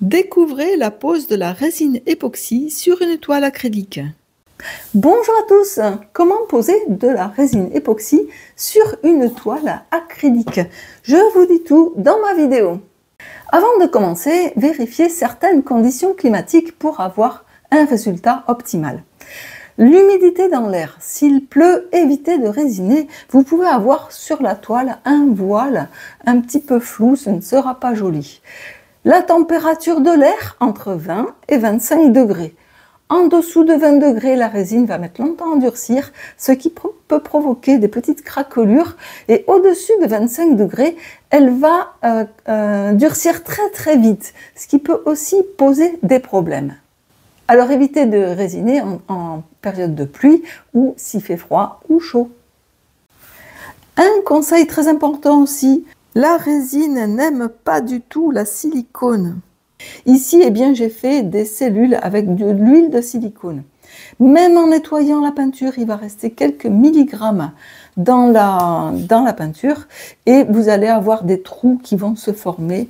Découvrez la pose de la résine époxy sur une toile acrylique. Bonjour à tous! Comment poser de la résine époxy sur une toile acrylique? Je vous dis tout dans ma vidéo. Avant de commencer, vérifiez certaines conditions climatiques pour avoir un résultat optimal. L'humidité dans l'air. S'il pleut, évitez de résiner. Vous pouvez avoir sur la toile un voile un petit peu flou, ce ne sera pas joli. La température de l'air entre 20 et 25 degrés. En dessous de 20 degrés, la résine va mettre longtemps à durcir, ce qui peut provoquer des petites craquelures. Et au-dessus de 25 degrés, elle va durcir très vite, ce qui peut aussi poser des problèmes. Alors évitez de résiner en période de pluie ou s'il fait froid ou chaud. Un conseil très important aussi, la résine n'aime pas du tout la silicone. Ici, j'ai fait des cellules avec de l'huile de silicone. Même en nettoyant la peinture, il va rester quelques milligrammes dans la peinture et vous allez avoir des trous qui vont se former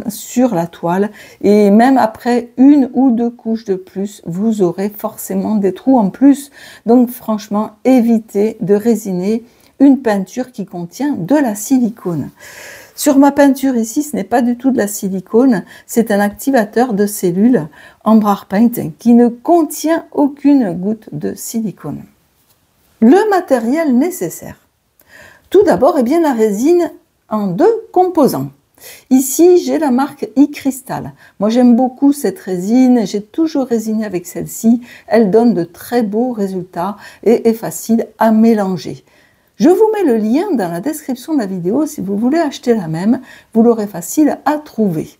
sur la toile. Et même après une ou deux couches de plus, vous aurez forcément des trous en plus. Donc franchement, évitez de résiner une peinture qui contient de la silicone. Sur ma peinture ici, ce n'est pas du tout de la silicone, c'est un activateur de cellules Embrare Paint qui ne contient aucune goutte de silicone. Le matériel nécessaire. Tout d'abord, la résine en deux composants. Ici, j'ai la marque iCrystal. Moi, j'aime beaucoup cette résine. J'ai toujours résiné avec celle-ci. Elle donne de très beaux résultats et est facile à mélanger. Je vous mets le lien dans la description de la vidéo si vous voulez acheter la même, vous l'aurez facile à trouver.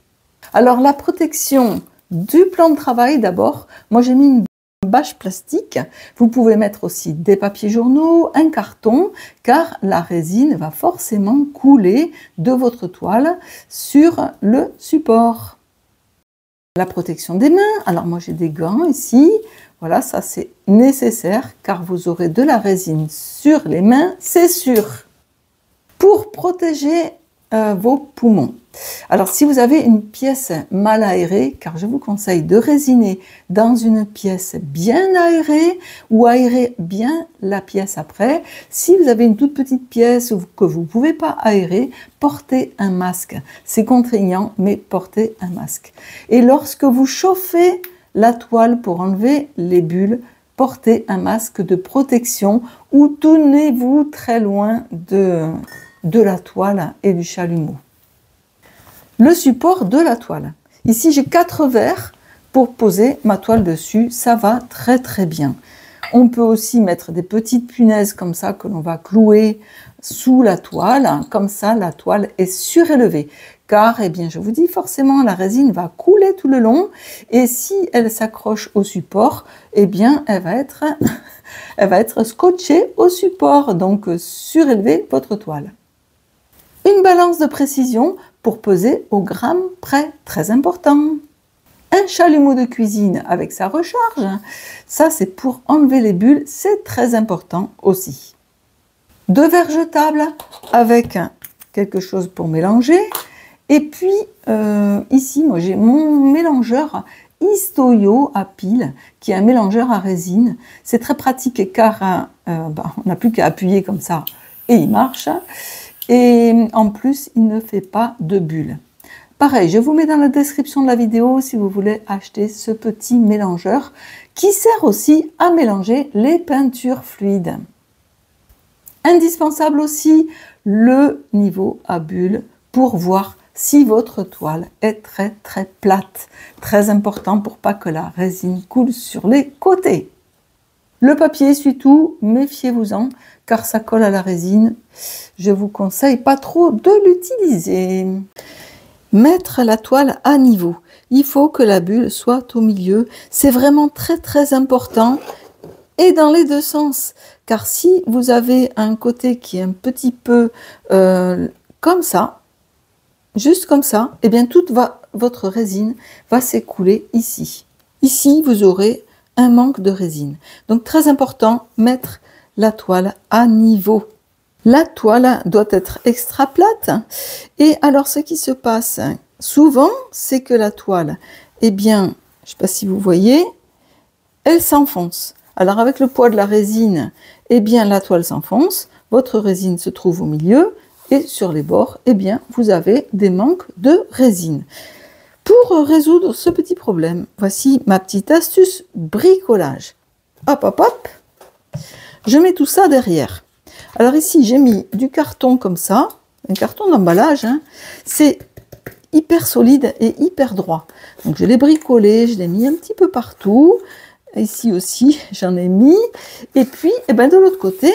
Alors la protection du plan de travail d'abord, moi j'ai mis une bâche plastique, vous pouvez mettre aussi des papiers journaux, un carton, car la résine va forcément couler de votre toile sur le support. La protection des mains, alors moi j'ai des gants ici. Voilà, ça c'est nécessaire car vous aurez de la résine sur les mains, c'est sûr. Pour protéger vos poumons. Alors si vous avez une pièce mal aérée, car je vous conseille de résiner dans une pièce bien aérée ou aérer bien la pièce après. Si vous avez une toute petite pièce que vous ne pouvez pas aérer, portez un masque. C'est contraignant, mais portez un masque. Et lorsque vous chauffez la toile pour enlever les bulles, portez un masque de protection ou tenez-vous très loin de la toile et du chalumeau. Le support de la toile. Ici, j'ai 4 verres pour poser ma toile dessus. Ça va très bien. On peut aussi mettre des petites punaises comme ça que l'on va clouer sous la toile. Comme ça, la toile est surélevée. Car, je vous dis, forcément, la résine va couler tout le long. Et si elle s'accroche au support, elle va être scotchée au support. Donc, surélevez votre toile. Une balance de précision pour peser au gramme près. Très important. Un chalumeau de cuisine avec sa recharge. Ça, c'est pour enlever les bulles. C'est très important aussi. 2 verres jetables avec quelque chose pour mélanger. Et puis, ici, moi, j'ai mon mélangeur Histoyo à pile, qui est un mélangeur à résine. C'est très pratique car on n'a plus qu'à appuyer comme ça et il marche. Et en plus, il ne fait pas de bulles. Pareil, je vous mets dans la description de la vidéo si vous voulez acheter ce petit mélangeur qui sert aussi à mélanger les peintures fluides. Indispensable aussi le niveau à bulles pour voir si votre toile est très plate. Très important pour pas que la résine coule sur les côtés. Le papier essuie-tout, méfiez-vous-en car ça colle à la résine. Je vous conseille pas trop de l'utiliser. Mettre la toile à niveau. Il faut que la bulle soit au milieu. C'est vraiment très important. Et dans les deux sens. Car si vous avez un côté qui est un petit peu comme ça, juste comme ça, toute votre résine va s'écouler ici. Ici, vous aurez un manque de résine. Donc, très important, mettre la toile à niveau. La toile doit être extra plate. Et alors, ce qui se passe souvent, c'est que la toile, eh bien, je ne sais pas si vous voyez, elle s'enfonce. Alors avec le poids de la résine, eh bien la toile s'enfonce, votre résine se trouve au milieu et sur les bords, eh bien vous avez des manques de résine. Pour résoudre ce petit problème, voici ma petite astuce bricolage. Hop, hop, hop. Je mets tout ça derrière. Alors ici, j'ai mis du carton comme ça, un carton d'emballage, hein. C'est hyper solide et hyper droit. Donc je l'ai bricolé, je l'ai mis un petit peu partout. Ici aussi, j'en ai mis. Et puis, eh ben, de l'autre côté,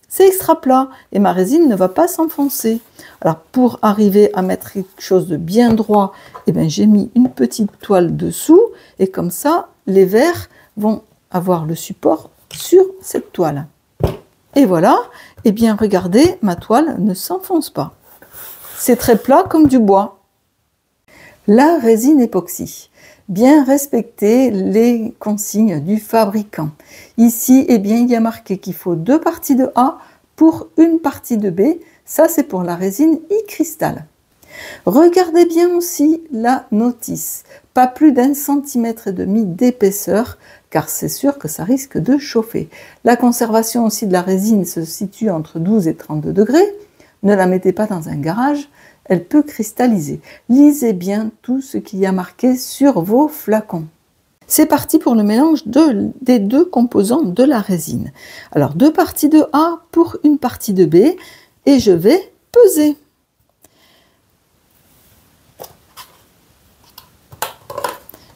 c'est extra plat et ma résine ne va pas s'enfoncer. Alors, pour arriver à mettre quelque chose de bien droit, eh ben, j'ai mis une petite toile dessous et comme ça, les verres vont avoir le support sur cette toile. Et voilà, eh bien, regardez, ma toile ne s'enfonce pas. C'est très plat comme du bois. La résine époxy. Bien respecter les consignes du fabricant. Ici, eh bien, il y a marqué qu'il faut 2 parties de A pour une partie de B. Ça, c'est pour la résine e-cristal. Regardez bien aussi la notice. Pas plus d'1,5 cm d'épaisseur, car c'est sûr que ça risque de chauffer. La conservation aussi de la résine se situe entre 12 et 32 degrés. Ne la mettez pas dans un garage. Elle peut cristalliser. Lisez bien tout ce qu'il y a marqué sur vos flacons. C'est parti pour le mélange des 2 composants de la résine. Alors 2 parties de A pour une partie de B et je vais peser.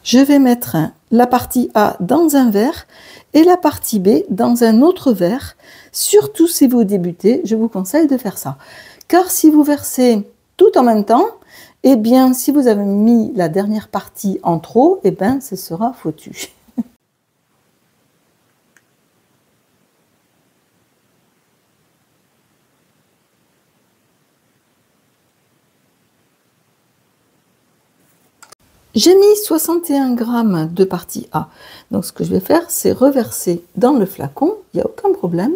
Je vais mettre la partie A dans un verre et la partie B dans un autre verre. Surtout si vous débutez, je vous conseille de faire ça. Car si vous versez tout en même temps, eh bien, si vous avez mis la dernière partie en trop, eh bien, ce sera foutu. J'ai mis 61 g de partie A. Donc, ce que je vais faire, c'est reverser dans le flacon, il n'y a aucun problème,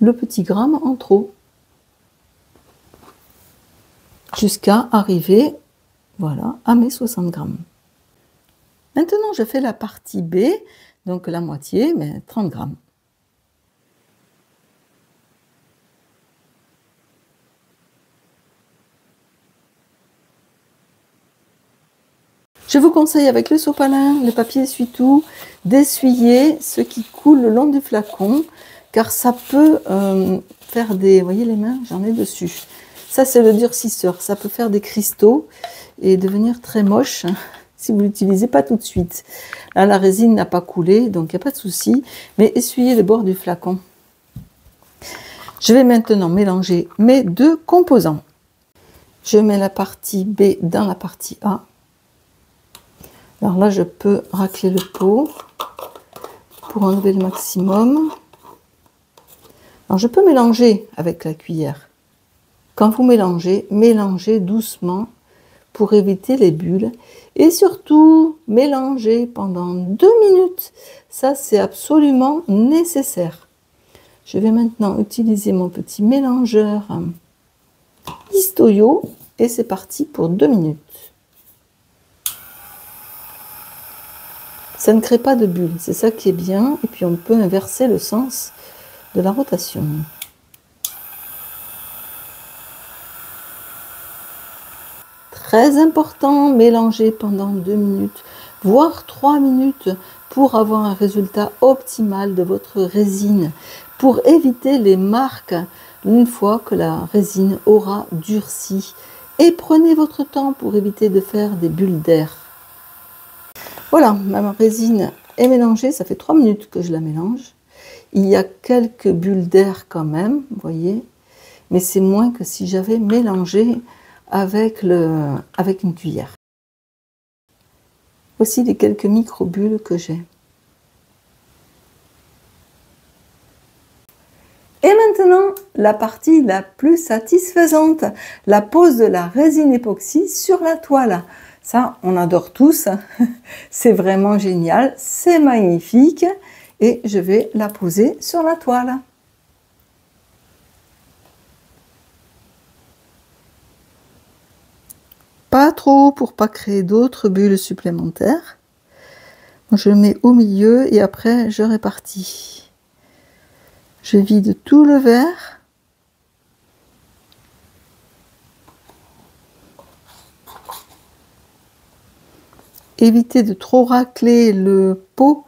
le petit gramme en trop. Jusqu'à arriver, voilà, à mes 60 g. Maintenant, je fais la partie B, donc la moitié, mais 30 g. Je vous conseille avec le sopalin, le papier essuie-tout, d'essuyer ce qui coule le long du flacon, car ça peut faire des... Vous voyez les mains, j'en ai dessus. Ça, c'est le durcisseur. Ça peut faire des cristaux et devenir très moche si vous ne l'utilisez pas tout de suite. Là, la résine n'a pas coulé, donc il n'y a pas de souci. Mais essuyez le bord du flacon. Je vais maintenant mélanger mes 2 composants. Je mets la partie B dans la partie A. Alors là, je peux racler le pot pour enlever le maximum. Alors, je peux mélanger avec la cuillère. Quand vous mélangez, mélangez doucement pour éviter les bulles. Et surtout, mélangez pendant 2 minutes. Ça, c'est absolument nécessaire. Je vais maintenant utiliser mon petit mélangeur Histoyo. Et c'est parti pour 2 minutes. Ça ne crée pas de bulles, c'est ça qui est bien. Et puis on peut inverser le sens de la rotation. Très important, mélanger pendant 2 minutes, voire 3 minutes pour avoir un résultat optimal de votre résine, pour éviter les marques une fois que la résine aura durci. Et prenez votre temps pour éviter de faire des bulles d'air. Voilà, ma résine est mélangée, ça fait 3 minutes que je la mélange. Il y a quelques bulles d'air quand même, vous voyez, mais c'est moins que si j'avais mélangé avec une cuillère. Voici les quelques micro-bulles que j'ai. Et maintenant, la partie la plus satisfaisante, la pose de la résine époxy sur la toile. Ça, on adore tous. C'est vraiment génial, c'est magnifique. Et je vais la poser sur la toile. Pas trop pour pas créer d'autres bulles supplémentaires. Je le mets au milieu et après je répartis. Je vide tout le verre. Évitez de trop racler le pot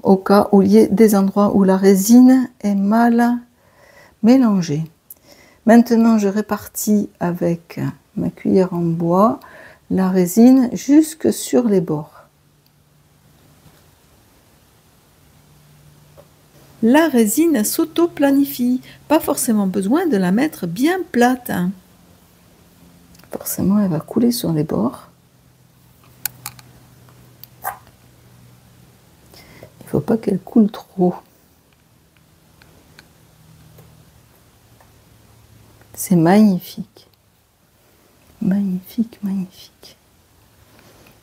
au cas où il y ait des endroits où la résine est mal mélangée. Maintenant, je répartis avec ma cuillère en bois la résine jusque sur les bords. La résine s'auto-planifie, pas forcément besoin de la mettre bien plate. Forcément, elle va couler sur les bords. Il ne faut pas qu'elle coule trop. C'est magnifique. Magnifique, magnifique.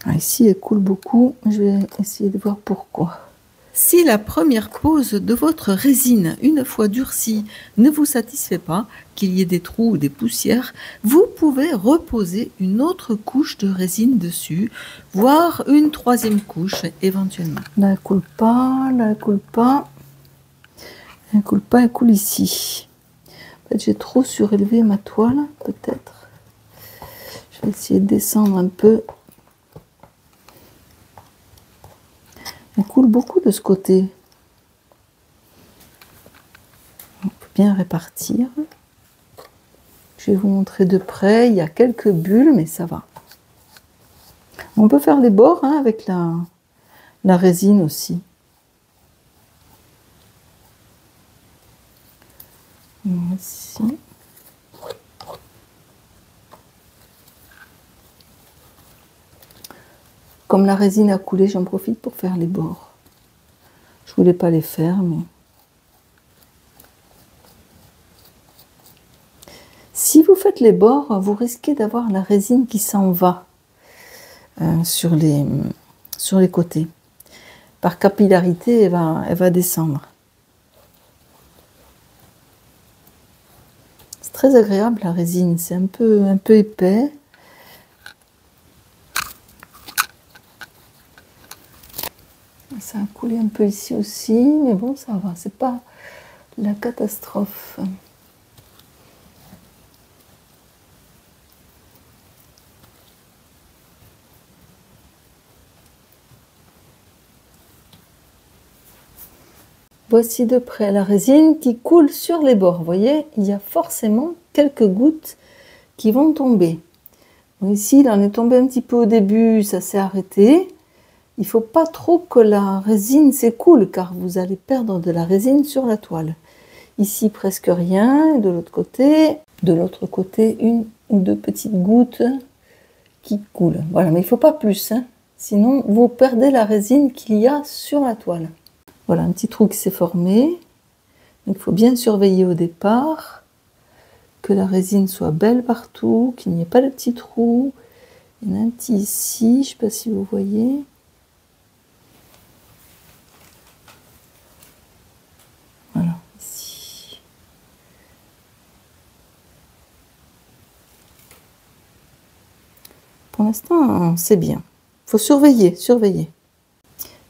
Alors ici, elle coule beaucoup. Je vais essayer de voir pourquoi. Si la première pose de votre résine, une fois durcie, ne vous satisfait pas, qu'il y ait des trous ou des poussières, vous pouvez reposer une autre couche de résine dessus, voire une troisième couche éventuellement. Là, elle coule pas, là, elle coule pas. Elle coule pas, elle coule ici. En fait, j'ai trop surélevé ma toile, peut-être. Je vais essayer de descendre un peu. Elle coule beaucoup de ce côté. On peut bien répartir. Je vais vous montrer de près. Il y a quelques bulles, mais ça va. On peut faire les bords hein, avec la résine aussi. Ici. Comme la résine a coulé, j'en profite pour faire les bords. Je voulais pas les faire, mais... Si vous faites les bords, vous risquez d'avoir la résine qui s'en va sur les côtés. Par capillarité, elle va descendre. C'est très agréable la résine, c'est un peu épais. Ça a coulé un peu ici aussi, mais bon, ça va, c'est pas la catastrophe. Voici de près la résine qui coule sur les bords. Vous voyez, il y a forcément quelques gouttes qui vont tomber. Donc ici, il en est tombé un petit peu au début, ça s'est arrêté. Il ne faut pas trop que la résine s'écoule car vous allez perdre de la résine sur la toile. Ici, presque rien. Et de l'autre côté, une ou deux petites gouttes qui coulent. Voilà, mais il ne faut pas plus, hein. Sinon vous perdez la résine qu'il y a sur la toile. Voilà, un petit trou qui s'est formé. Il faut bien surveiller au départ que la résine soit belle partout, qu'il n'y ait pas de petits trous. Il y en a un petit ici, je ne sais pas si vous voyez. Voilà, ici. Pour l'instant, c'est bien. Il faut surveiller.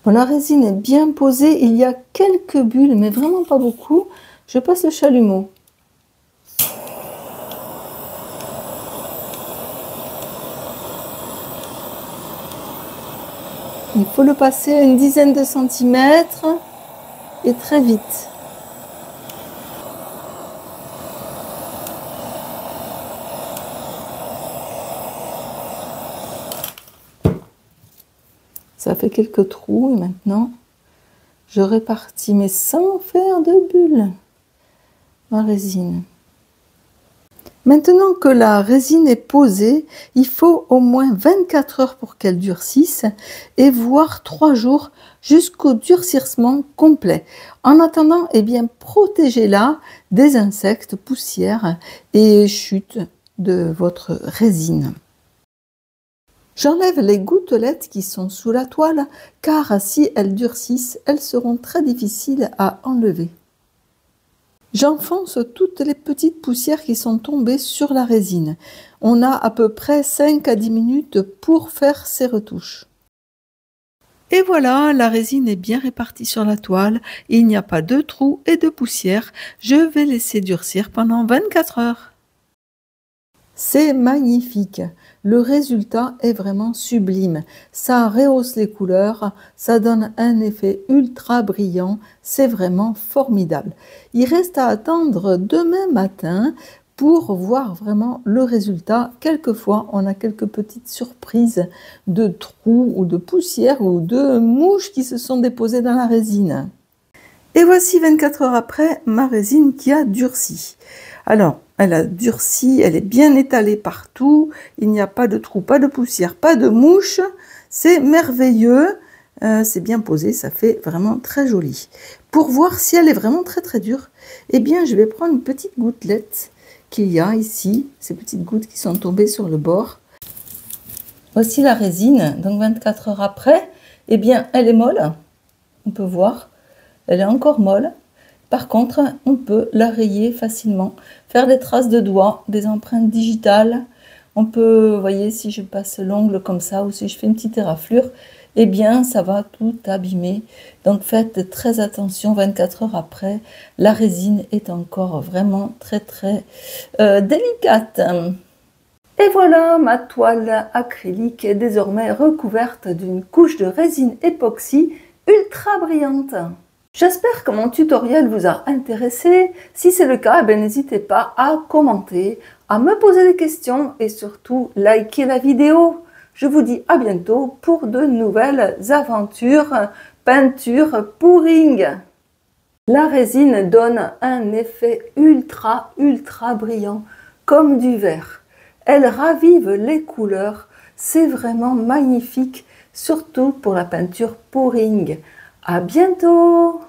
Bon, la résine est bien posée. Il y a quelques bulles, mais vraiment pas beaucoup. Je passe le chalumeau. Il faut le passer à une dizaine de centimètres et très vite. Ça fait quelques trous et maintenant je répartis mais sans faire de bulles ma résine. Maintenant que la résine est posée, il faut au moins 24 heures pour qu'elle durcisse et voire 3 jours jusqu'au durcissement complet. En attendant, eh bien, protégez-la des insectes, poussières et chutes de votre résine. J'enlève les gouttelettes qui sont sous la toile car si elles durcissent, elles seront très difficiles à enlever. J'enfonce toutes les petites poussières qui sont tombées sur la résine. On a à peu près 5 à 10 minutes pour faire ces retouches. Et voilà, la résine est bien répartie sur la toile. Il n'y a pas de trous et de poussière. Je vais laisser durcir pendant 24 heures. C'est magnifique. Le résultat est vraiment sublime. Ça rehausse les couleurs, ça donne un effet ultra brillant. C'est vraiment formidable. Il reste à attendre demain matin pour voir vraiment le résultat. Quelquefois, on a quelques petites surprises de trous ou de poussière ou de mouches qui se sont déposées dans la résine. Et voici 24 heures après ma résine qui a durci. Alors, elle a durci, elle est bien étalée partout, il n'y a pas de trous, pas de poussière, pas de mouches, c'est merveilleux, c'est bien posé, ça fait vraiment très joli. Pour voir si elle est vraiment très dure, eh bien je vais prendre une petite gouttelette qu'il y a ici, ces petites gouttes qui sont tombées sur le bord. Voici la résine, donc 24 heures après, eh bien elle est molle, on peut voir, elle est encore molle. Par contre, on peut la rayer facilement, faire des traces de doigts, des empreintes digitales. On peut, vous voyez, si je passe l'ongle comme ça ou si je fais une petite éraflure, eh bien, ça va tout abîmer. Donc, faites très attention, 24 heures après, la résine est encore vraiment très délicate. Et voilà, ma toile acrylique est désormais recouverte d'une couche de résine époxy ultra brillante. J'espère que mon tutoriel vous a intéressé. Si c'est le cas, n'hésitez pas à commenter, à me poser des questions et surtout liker la vidéo. Je vous dis à bientôt pour de nouvelles aventures peinture pouring. La résine donne un effet ultra brillant comme du verre. Elle ravive les couleurs. C'est vraiment magnifique, surtout pour la peinture pouring. À bientôt!